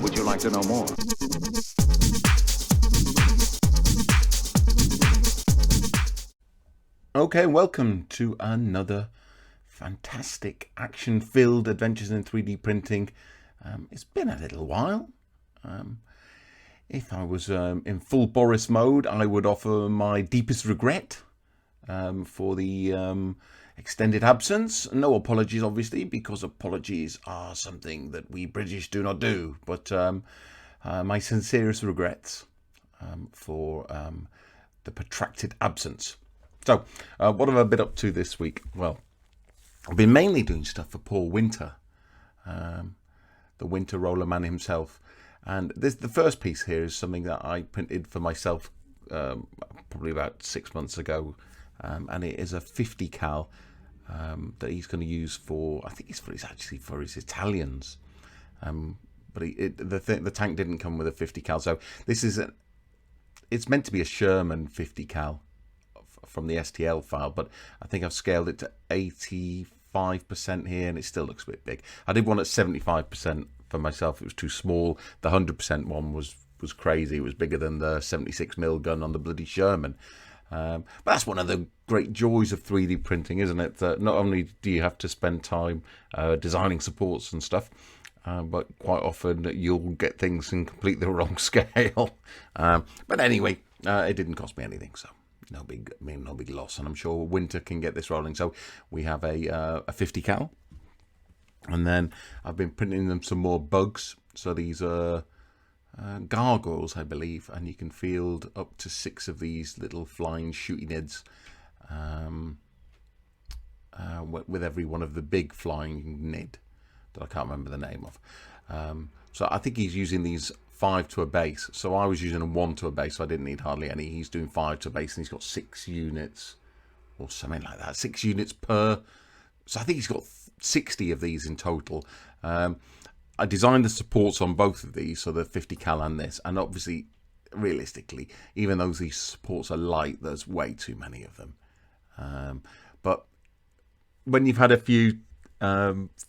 Would you like to know more? Okay, welcome to another fantastic action-filled adventures in 3D printing. It's been a little while. If I was in full Boris mode, I would offer my deepest regret for the extended absence. No apologies, obviously, because apologies are something that we British do not do. But my sincerest regrets for the protracted absence. So, what have I been up to this week? Well, I've been mainly doing stuff for Paul Winter, the Winter Roller Man himself. And the first piece here is something that I printed for myself probably about 6 months ago. And it is a 50 cal that he's going to use for, I think it's actually for his Italians. But the tank didn't come with a 50 cal. So this is, it's meant to be a Sherman 50 cal from the STL file, but I think I've scaled it to 85% here, and it still looks a bit big. I did one at 75% for myself. It was too small. The 100% one was crazy. It was bigger than the 76mm gun on the bloody Sherman. But that's one of the great joys of 3D printing, isn't it? That not only do you have to spend time designing supports and stuff, but quite often you'll get things in completely the wrong scale. But anyway, it didn't cost me anything, so no big loss. And I'm sure Winter can get this rolling. So we have a 50 cal, and then I've been printing them some more bugs. So these are gargoyles, I believe, and you can field up to 6 of these little flying shooty nids with every one of the big flying nid that I can't remember the name of. So I think he's using these 5 to a base. So I was using a 1 to a base, so I didn't need hardly any. He's doing 5 to a base, and he's got 6 units or something like that. 6 units per. So I think he's got 60 of these in total. I designed the supports on both of these, so the 50 cal and this, and obviously, realistically, even though these supports are light, there's way too many of them. But when you've had a few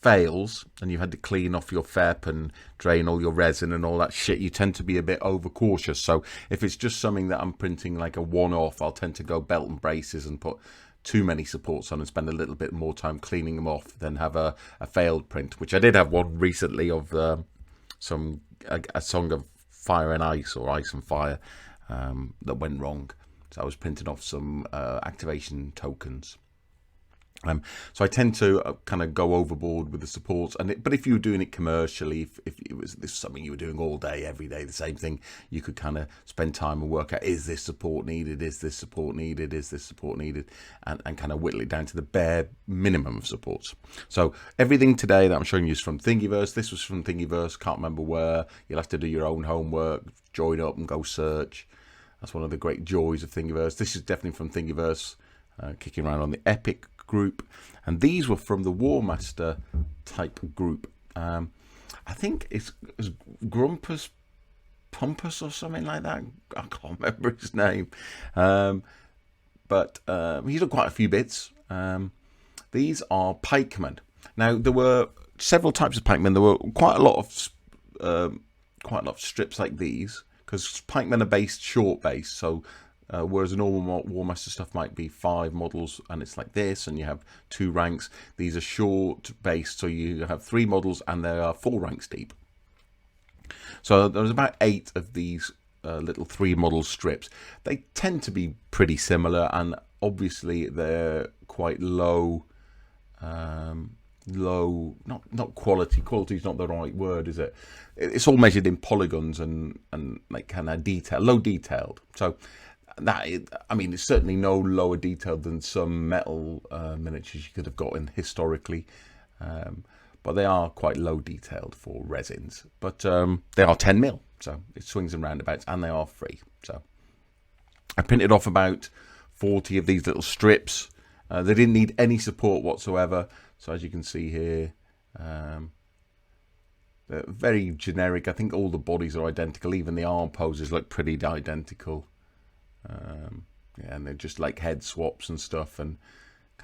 fails and you've had to clean off your FEP and drain all your resin and all that shit, you tend to be a bit overcautious. So if it's just something that I'm printing like a one-off, I'll tend to go belt and braces and put too many supports on and spend a little bit more time cleaning them off than have a failed print, which I did have one recently of a song of Fire and Ice, or Ice and Fire, that went wrong. So I was printing off some activation tokens. So I tend to kind of go overboard with the supports, but if you were doing it commercially, if it was something you were doing all day, every day, the same thing, you could kind of spend time and work out, is this support needed, is this support needed, is this support needed, and kind of whittle it down to the bare minimum of supports. So everything today that I'm showing you is from Thingiverse. This was from Thingiverse, can't remember where. You'll have to do your own homework, join up and go search. That's one of the great joys of Thingiverse. This is definitely from Thingiverse, kicking around on the Epic group, and these were from the Warmaster type group. I think it's Grumpusbumpus or something like that. I can't remember his name, but he's done quite a few bits. These are Pikemen. Now there were several types of Pikemen. There were quite a lot of strips like these, because Pikemen are based short base, so whereas a normal Warmaster stuff might be 5 models and it's like this, and you have 2 ranks. These are short based, so you have 3 models and they are 4 ranks deep. So there's about 8 of these little 3 model strips. They tend to be pretty similar, and obviously they're quite low. Not quality. Quality is not the right word, is it? It's all measured in polygons and like kind of low detailed. So that, I mean, it's certainly no lower detailed than some metal miniatures you could have gotten historically, but they are quite low detailed for resins. But they are 10mm, so it swings and roundabouts, and they are free. So I printed off about 40 of these little strips. They didn't need any support whatsoever. So as you can see here, they're very generic. I think all the bodies are identical. Even the arm poses look pretty identical. Yeah, and they're just like head swaps and stuff, and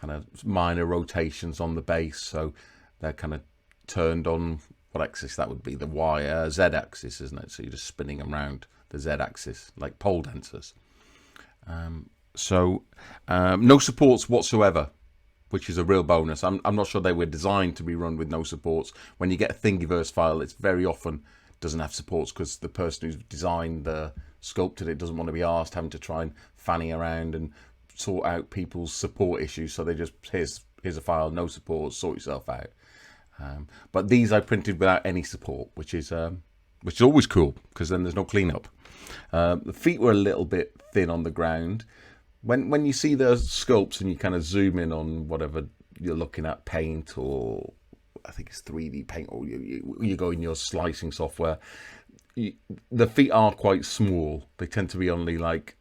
kind of minor rotations on the base, so they're kind of turned on what axis that would be, the Y, Z axis, isn't it? So you're just spinning them around the Z axis like pole dancers. No supports whatsoever, which is a real bonus. I'm not sure they were designed to be run with no supports. When you get a Thingiverse file, it's very often doesn't have supports because the person who's designed the sculpted it doesn't want to be asked having to try and fanny around and sort out people's support issues. So they just, here's a file, no supports, sort yourself out. But these I printed without any support, which is always cool because then there's no cleanup. The feet were a little bit thin on the ground. When you see the sculpts and you kind of zoom in on whatever you're looking at, paint, or I think it's 3D paint, or you go in your slicing software, the feet are quite small. They tend to be only like,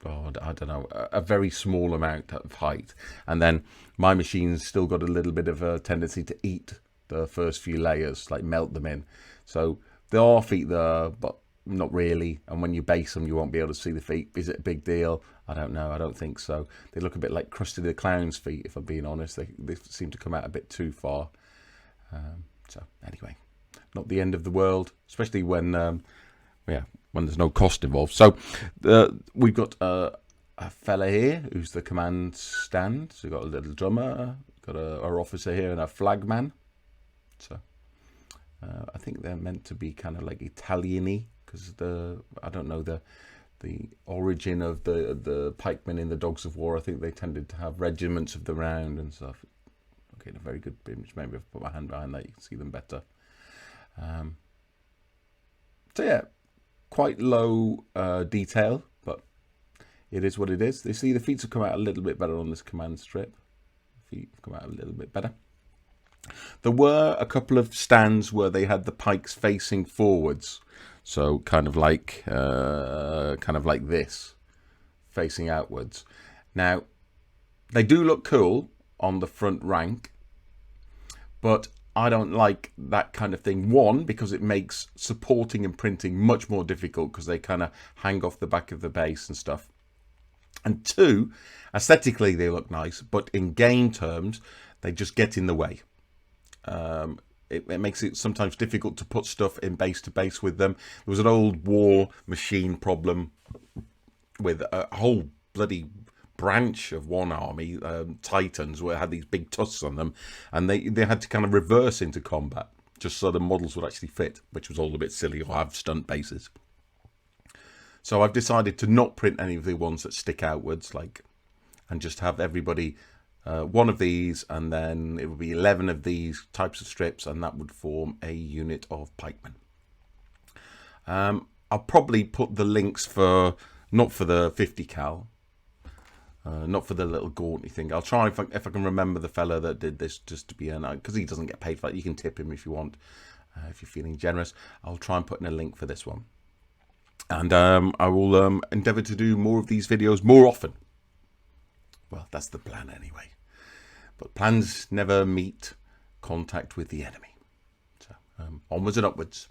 I don't know, a very small amount of height. And then my machine's still got a little bit of a tendency to eat the first few layers, like melt them in. So there are feet there, but not really. And when you base them, you won't be able to see the feet. Is it a big deal? I don't know. I don't think so. They look a bit like Krusty the Clown's feet, if I'm being honest. They seem to come out a bit too far. So anyway, not the end of the world, especially when there's no cost involved. So we've got a fella here who's the command stand. So we've got a little drummer, got our officer here, and a flagman. So I think they're meant to be kind of like Italian-y, because I don't know the origin of the pikemen in the Dogs of War. I think they tended to have regiments of the round and stuff. Okay, a very good image. Maybe if I put my hand behind that, you can see them better. So yeah, quite low detail, but it is what it is. You see the feet have come out a little bit better on this command strip. Feet have come out a little bit better. There were a couple of stands where they had the pikes facing forwards, so kind of like this, facing outwards. Now, they do look cool on the front rank, but I don't like that kind of thing. One, because it makes supporting and printing much more difficult because they kind of hang off the back of the base and stuff. And two, aesthetically they look nice, but in game terms, they just get in the way. It makes it sometimes difficult to put stuff in base to base with them. There was an old war machine problem with a whole bloody branch of one army, Titans, where it had these big tusks on them, and they had to kind of reverse into combat just so the models would actually fit, which was all a bit silly, or have stunt bases. So I've decided to not print any of the ones that stick outwards, and just have everybody one of these, and then it would be 11 of these types of strips, and that would form a unit of pikemen. I'll probably put the links not for the 50 cal, not for the little gauntly thing. I'll try if I can remember the fella that did this, just to be because he doesn't get paid for it. You can tip him if you want, if you're feeling generous. I'll try and put in a link for this one, and I will endeavour to do more of these videos more often. Well, that's the plan anyway. But plans never meet contact with the enemy. So onwards and upwards.